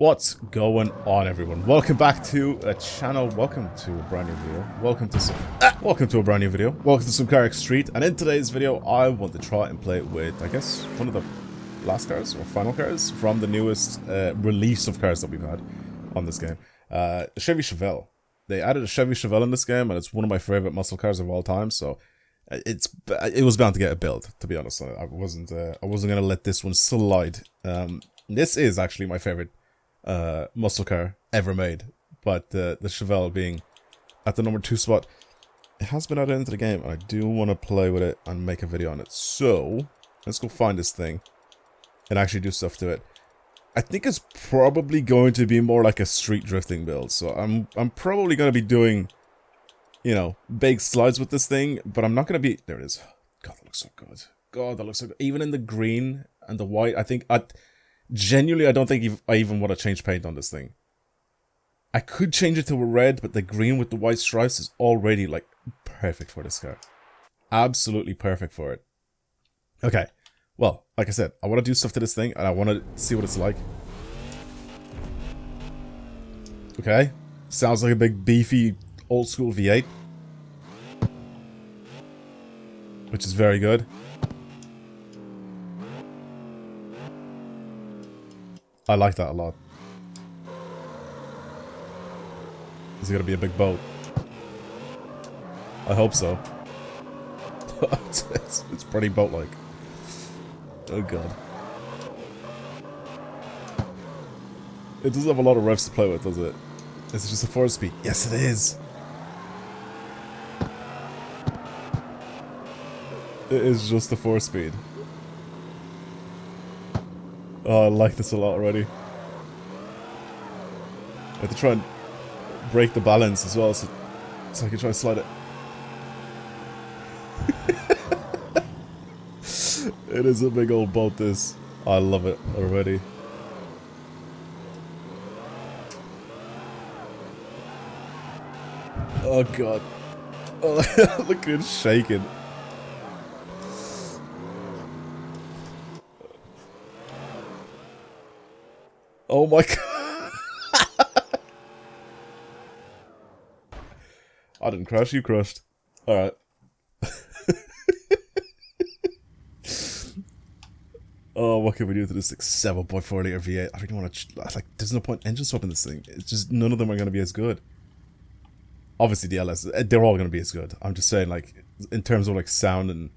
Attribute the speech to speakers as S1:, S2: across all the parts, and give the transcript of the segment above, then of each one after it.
S1: What's going on, everyone? Welcome back to a channel. Welcome to a brand new video. Welcome to some CARX Street. And in today's video, I want to try and play with, I guess, one of the last cars or final cars from the newest release of cars that we've had on this game. Chevy Chevelle. They added a Chevy Chevelle in this game, and it's one of my favorite muscle cars of all time. So it was bound to get a build. To be honest, I wasn't gonna let this one slide. This is actually my favorite muscle car ever made, but the Chevelle being at the number 2 spot. It has been added into the game, and I do want to play with it and make a video on it. So let's go find this thing and actually do stuff to it. I think it's probably going to be more like a street drifting build, so I'm probably going to be doing, you know, big slides with this thing, but I'm not going to be... There it is. God, that looks so good. God, that looks so good. Even in the green and the white, I think... Genuinely, I don't think I even want to change paint on this thing. I could change it to a red, but the green with the white stripes is already, like, perfect for this car. Absolutely perfect for it. Okay. Well, like I said, I want to do stuff to this thing, and I want to see what it's like. Okay. Sounds like a big, beefy, old-school V8. Which is very good. I like that a lot. Is it gonna be a big boat? I hope so. it's pretty boat-like. Oh god. It doesn't have a lot of revs to play with, does it? Is it just a 4-speed? Yes, it is! It is just a 4-speed. Oh, I like this a lot already. I have to try and break the balance as well, so I can try and slide it. It is a big old boat, this. I love it already. Oh god. Oh, look at it shaking. Oh my god. I didn't crash, you crashed. Alright. Oh, what can we do to this like 7.4 liter V8? I really want to, like, there's no point engine swapping this thing. It's just, none of them are going to be as good. Obviously the LS, they're all going to be as good. I'm just saying, like, in terms of like sound and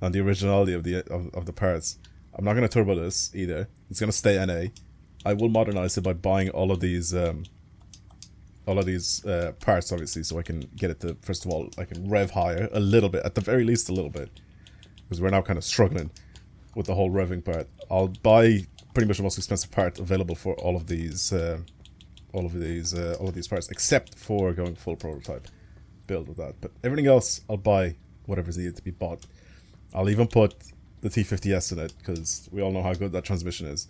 S1: the originality of the parts. I'm not going to turbo this either. It's going to stay NA. I will modernize it by buying all of these parts, obviously, so I can get it to, first of all, I can rev higher a little bit, at the very least a little bit, because we're now kind of struggling with the whole revving part. I'll buy pretty much the most expensive part available for all of these parts, except for going full prototype build with that. But everything else, I'll buy whatever's needed to be bought. I'll even put the T50S in it, because we all know how good that transmission is.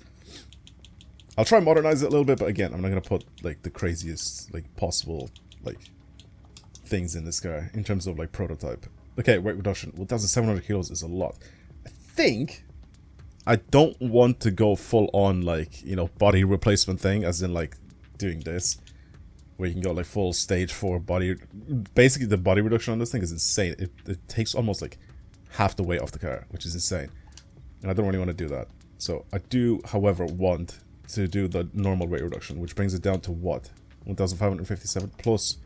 S1: I'll try and modernize it a little bit, but again, I'm not going to put, like, the craziest, like, possible, like, things in this car, in terms of, like, prototype. Okay, weight reduction. 1,700 kilos is a lot. I think I don't want to go full on, like, you know, body replacement thing, as in, like, doing this, where you can go, like, full stage 4 body. Basically, the body reduction on this thing is insane. It takes almost, like, half the weight off the car, which is insane. And I don't really want to do that. So, I do, however, want to do the normal weight reduction, which brings it down to what? 1,557, plus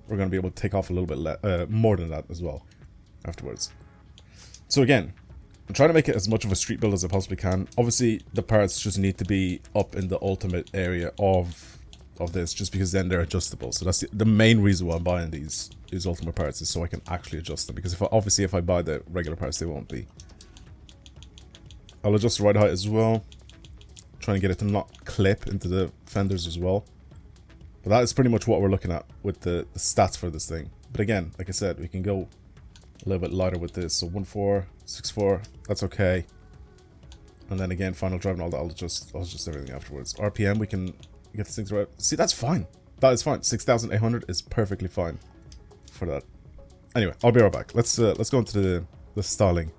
S1: we're going to be able to take off a little bit more than that as well afterwards. So again, I'm trying to make it as much of a street build as I possibly can. Obviously, the parts just need to be up in the ultimate area of this, just because then they're adjustable. So that's the main reason why I'm buying these ultimate parts, is so I can actually adjust them, because if I buy the regular parts, they won't be. I'll adjust the ride height as well, trying to get it to not clip into the fenders as well. But that is pretty much what we're looking at with the stats for this thing. But again, like I said, we can go a little bit lighter with this. So 1.464, that's okay. And then again, final drive and all that, I'll adjust everything afterwards. RPM, we can get this thing to right. See, that's fine. That is fine. 6,800 is perfectly fine for that. Anyway, I'll be right back. Let's go into the styling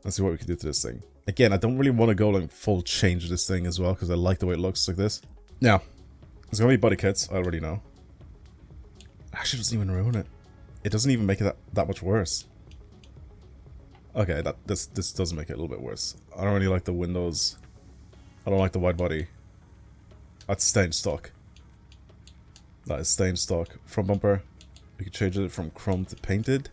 S1: and see what we can do to this thing. Again, I don't really want to go like full change of this thing as well, because I like the way it looks like this. Now, there's going to be body kits, I already know. Actually, it doesn't even ruin it. It doesn't even make it that much worse. Okay, this does make it a little bit worse. I don't really like the windows. I don't like the wide body. That's stained stock. That is stained stock. Front bumper, we can change it from chrome to painted.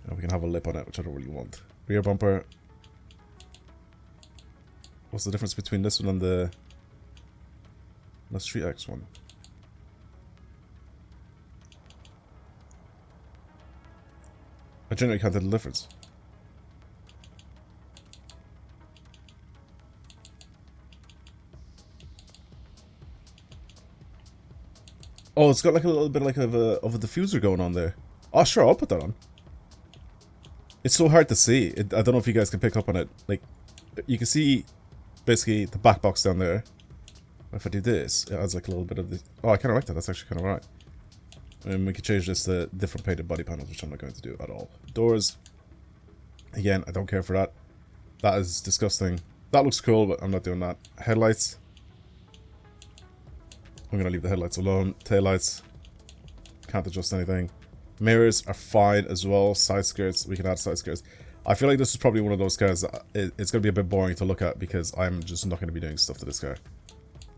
S1: And we can have a lip on it, which I don't really want. Rear bumper. What's the difference between this one and the Street X one? I genuinely can't tell the difference. Oh, it's got like a little bit like of a diffuser going on there. Oh, sure, I'll put that on. It's so hard to see. I don't know if you guys can pick up on it. Like, you can see basically the back box down there. If I do this, it adds like a little bit of the... Oh, I kind of like that. That's actually kind of right. And we can change this to different painted body panels, which I'm not going to do at all. Doors. Again, I don't care for that. That is disgusting. That looks cool, but I'm not doing that. Headlights. I'm going to leave the headlights alone. Taillights. Can't adjust anything. Mirrors are fine as well. Side skirts. We can add side skirts. I feel like this is probably one of those cars that it's going to be a bit boring to look at because I'm just not going to be doing stuff to this car.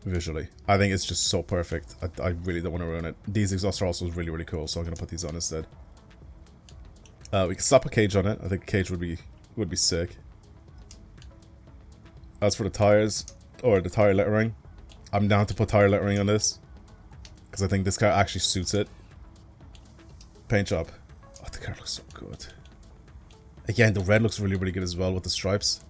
S1: Visually. I think it's just so perfect. I really don't want to ruin it. These exhausts are also really, really cool, so I'm going to put these on instead. We can slap a cage on it. I think a cage would be sick. As for the tires, or the tire lettering, I'm down to put tire lettering on this. Because I think this car actually suits it. Paint job. Oh, the car looks so good. Again, the red looks really, really good as well with the stripes.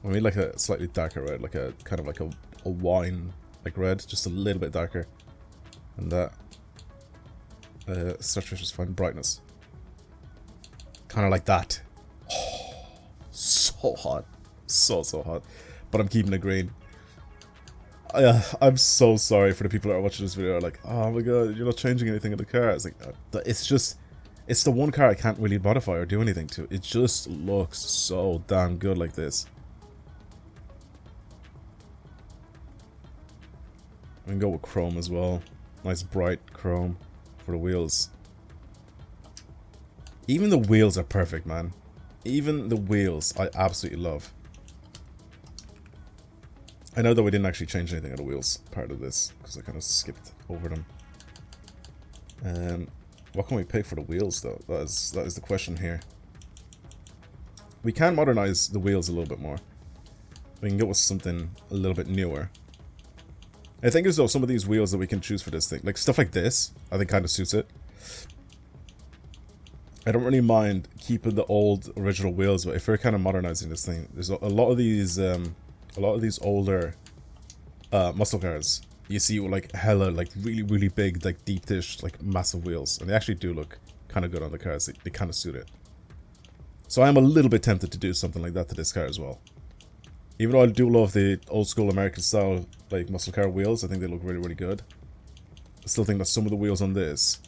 S1: I mean, like a slightly darker red, like a kind of like a wine like red, just a little bit darker. And that saturation is fine. Brightness, kind of like that. Oh, so hot, so hot. But I'm keeping it green. I'm so sorry for the people that are watching this video. Are like, oh my god, you're not changing anything in the car. It's like, it's the one car I can't really modify or do anything to. It just looks so damn good like this. We can go with chrome as well. Nice bright chrome for the wheels. Even the wheels are perfect, man. Even the wheels I absolutely love. I know that we didn't actually change anything on the wheels part of this because I kind of skipped over them. What can we pick for the wheels though? That is the question here. We can modernize the wheels a little bit more. We can go with something a little bit newer. I think as though some of these wheels that we can choose for this thing, like stuff like this, I think kind of suits it. I don't really mind keeping the old original wheels, but if we're kind of modernizing this thing, there's a lot of these older muscle cars. You see like hella like really big, like deep dish, like massive wheels, and they actually do look kind of good on the cars. They kind of suit it. So I am a little bit tempted to do something like that to this car as well. Even though I do love the old school American style like muscle car wheels, I think they look really good. I still think that some of the wheels on this,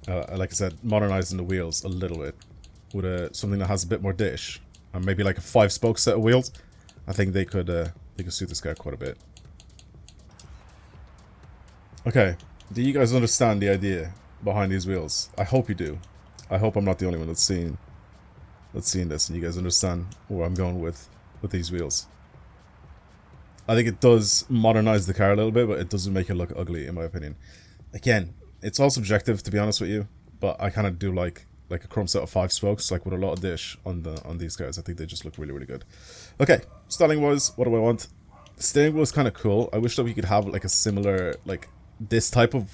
S1: like I said, modernizing the wheels a little bit with something that has a bit more dish and maybe like a 5-spoke set of wheels, I think they could suit this car quite a bit. Okay, do you guys understand the idea behind these wheels? I hope you do. I hope I'm not the only one that's seeing this, and you guys understand where I'm going with these wheels. I think it does modernize the car a little bit, but it doesn't make it look ugly, in my opinion. Again, it's all subjective, to be honest with you, but I kind of do like a chrome set of 5 spokes, like with a lot of dish on these cars. I think they just look really good. Okay, styling wise, what do I want? The steering wheel is kind of cool. I wish that we could have like a similar, like this type of,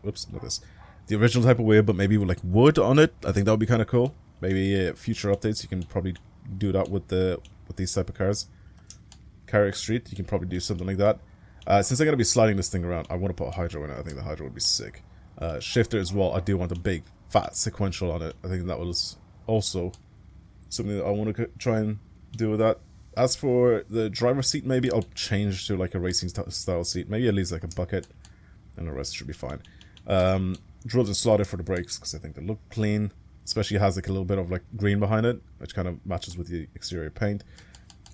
S1: whoops, not this, the original type of wheel, but maybe with like wood on it. I think that would be kind of cool. Maybe future updates, you can probably do that with these type of cars. CARX Street, you can probably do something like that. Since I'm going to be sliding this thing around, I want to put a hydro in it. I think the hydro would be sick. Shifter as well, I do want a big fat sequential on it. I think that was also something that I want to try and do with that. As for the driver's seat, maybe I'll change to like a racing style seat. Maybe at least like a bucket, and the rest should be fine. Drilled and slotted for the brakes because I think they look clean. Especially has like a little bit of like green behind it, which kind of matches with the exterior paint.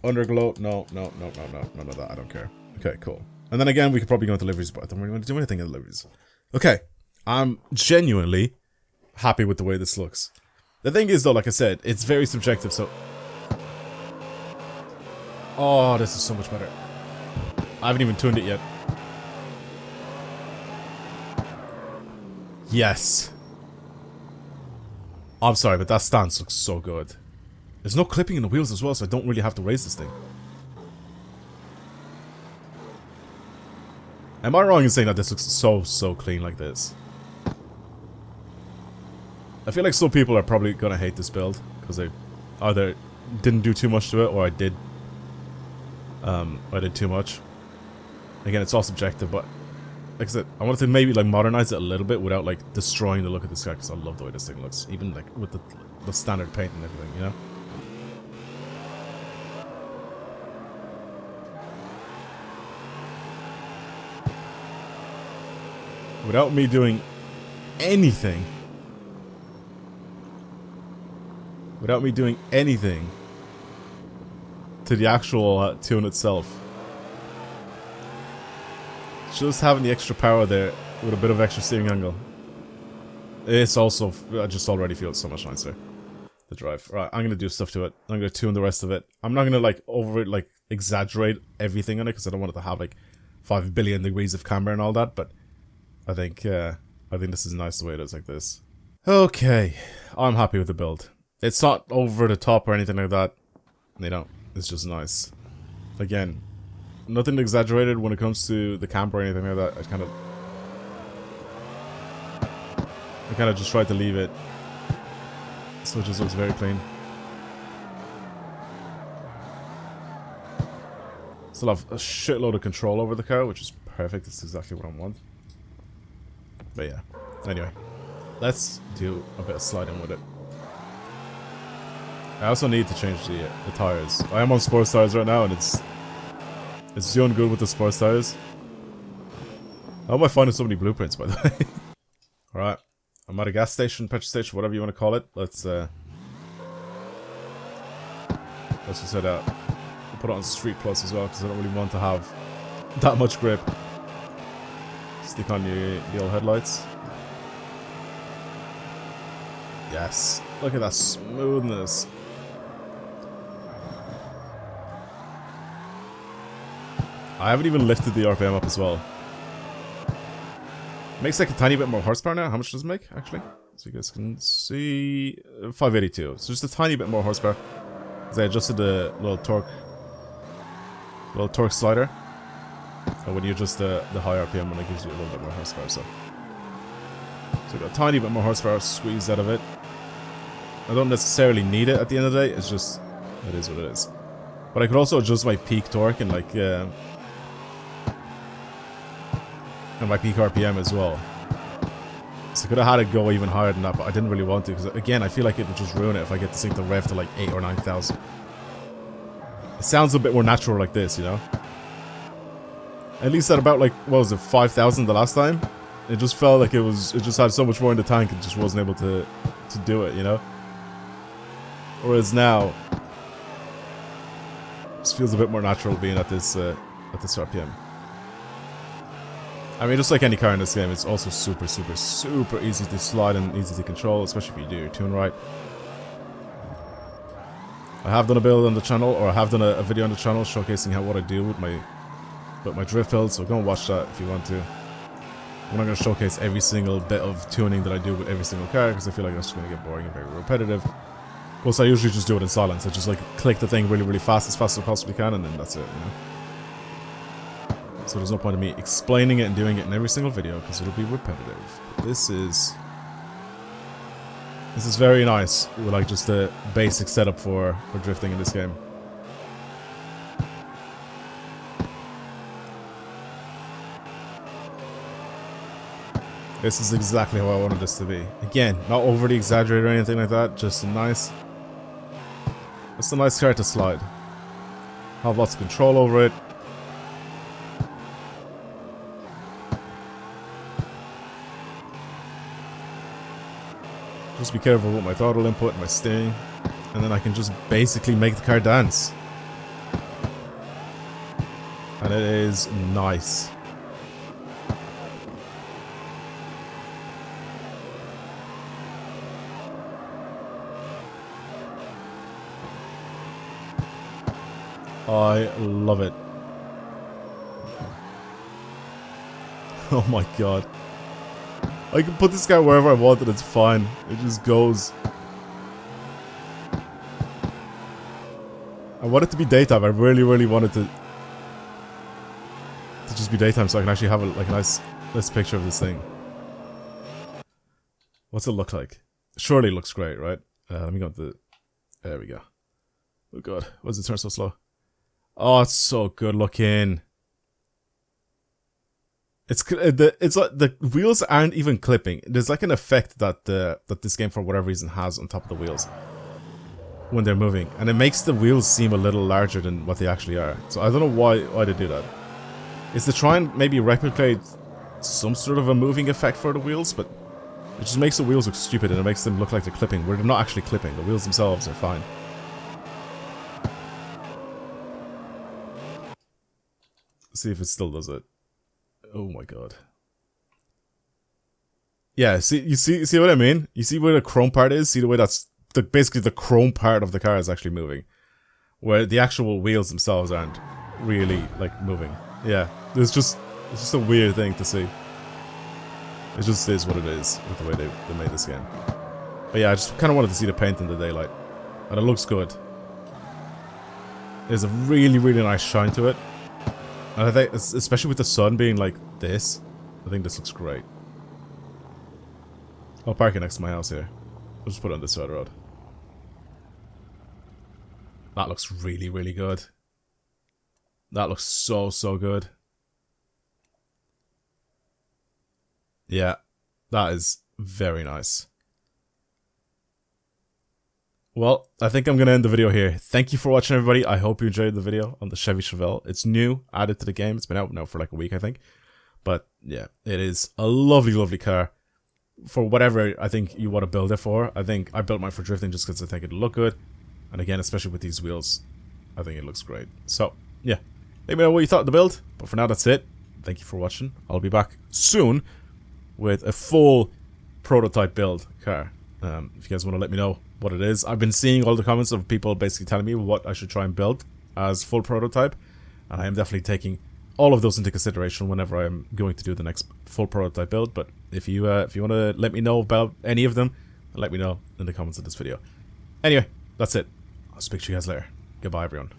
S1: Underglow, no, none of that. I don't care. Okay, cool. And then again, we could probably go into liveries, but I don't really want to do anything in liveries. Okay, I'm genuinely happy with the way this looks. The thing is though, like I said, it's very subjective, so... Oh, this is so much better. I haven't even tuned it yet. Yes. I'm sorry, but that stance looks so good. There's no clipping in the wheels as well, so I don't really have to raise this thing. Am I wrong in saying that this looks so clean like this? I feel like some people are probably gonna hate this build because they either didn't do too much to it, or I did too much. Again, it's all subjective, but like I said, I wanted to maybe like modernize it a little bit without like destroying the look of this car, because I love the way this thing looks, even like with the standard paint and everything, you know. Without me doing anything. Without me doing anything to the actual tune itself. Just having the extra power there with a bit of extra steering angle. It's also, I just already feel so much nicer. The drive. Right, I'm gonna do stuff to it. I'm gonna tune the rest of it. I'm not gonna like exaggerate everything on it, because I don't want it to have like 5 billion degrees of camber and all that, but I think this is nice the way it is like this. Okay, I'm happy with the build. It's not over the top or anything like that. You know, it's just nice. Again, nothing exaggerated when it comes to the camper or anything like that. I kind of just tried to leave it so it just looks very clean. Still have a shitload of control over the car, which is perfect. It's exactly what I want. But yeah, anyway, let's do a bit of sliding with it. I also need to change the tires. I am on sports tires right now, and it's doing good with the sports tires. How am I finding so many blueprints, by the way? Alright, I'm at a gas station, petrol station, whatever you want to call it. Let's just head out. I'll put it on Street Plus as well, because I don't really want to have that much grip. Stick on the old headlights. Yes, look at that smoothness. I haven't even lifted the RPM up as well. Makes like a tiny bit more horsepower now. How much does it make, actually? So you guys can see 582. So just a tiny bit more horsepower. Because I adjusted the little torque slider. And when you adjust the high RPM, when it gives you a little bit more horsepower, so we got a tiny bit more horsepower squeezed out of it. I don't necessarily need it at the end of the day. It's just, it is what it is. But I could also adjust my peak torque and like and my peak RPM as well. So I could have had it go even higher than that, but I didn't really want to, because again, I feel like it would just ruin it if I get this thing to rev to like 8,000 or 9,000. It sounds a bit more natural like this, you know? At least at about like, what was it, 5,000 the last time? It just felt like it just had so much more in the tank, it just wasn't able to do it, you know? Whereas now, it just feels a bit more natural being at this RPM. I mean, just like any car in this game, it's also super easy to slide and easy to control, especially if you do your tune right. I have done a build on the channel, or I have done a video on the channel showcasing what I do with my drift build, so go and watch that if you want to. I'm not going to showcase every single bit of tuning that I do with every single car, because I feel like that's going to get boring and very repetitive. Plus, I usually just do it in silence. I just like click the thing really fast as I possibly can, and then that's it, you know? So there's no point in me explaining it and doing it in every single video, because it'll be repetitive. But this is very nice, with like just the basic setup for drifting in this game. This is exactly how I wanted this to be. Again, not overly exaggerated or anything like that, just a nice car to slide. Have lots of control over it. Just be careful with my throttle input and my steering, and then I can just basically make the car dance. And it is nice. I love it. Oh my god. I can put this car wherever I want and it's fine. It just goes. I want it to be daytime. I really, really want it to just be daytime so I can actually have like a nice picture of this thing. What's it look like? Surely it looks great, right? Let me go to the... There we go. Oh god. Why does it turn so slow? Oh, it's so good looking. It's like the wheels aren't even clipping. There's like an effect that that this game for whatever reason has on top of the wheels when they're moving, and it makes the wheels seem a little larger than what they actually are. So I don't know why they do that. It's to try and maybe replicate some sort of a moving effect for the wheels, but it just makes the wheels look stupid and it makes them look like they're clipping, where they're not actually clipping. The wheels themselves are fine. Let's see if it still does it. Oh my god. Yeah, see, you see what I mean? You see where the chrome part is? See the way that's basically the chrome part of the car is actually moving, where the actual wheels themselves aren't really like moving. Yeah, it's just a weird thing to see. It just is what it is with the way they made this game. But yeah, I just kind of wanted to see the paint in the daylight, and it looks good. There's a really, really nice shine to it. And I think, especially with the sun being like this, I think this looks great. I'll park it next to my house here. I'll just put it on this side of the road. That looks really, really good. That looks so, so good. Yeah, that is very nice. Well, I think I'm going to end the video here. Thank you for watching, everybody. I hope you enjoyed the video on the Chevy Chevelle. It's new, added to the game. It's been out now for like a week, I think. But yeah, it is a lovely, lovely car. For whatever I think you want to build it for. I think I built mine for drifting just because I think it'll look good. And again, especially with these wheels, I think it looks great. So, yeah. Let me know what you thought of the build. But for now, that's it. Thank you for watching. I'll be back soon with a full prototype build car. If you guys want to let me know what it is. I've been seeing all the comments of people basically telling me what I should try and build as full prototype, and I am definitely taking all of those into consideration whenever I'm going to do the next full prototype build. But if you want to let me know about any of them, let me know in the comments of this video. Anyway, that's it. I'll speak to you guys later. Goodbye, everyone.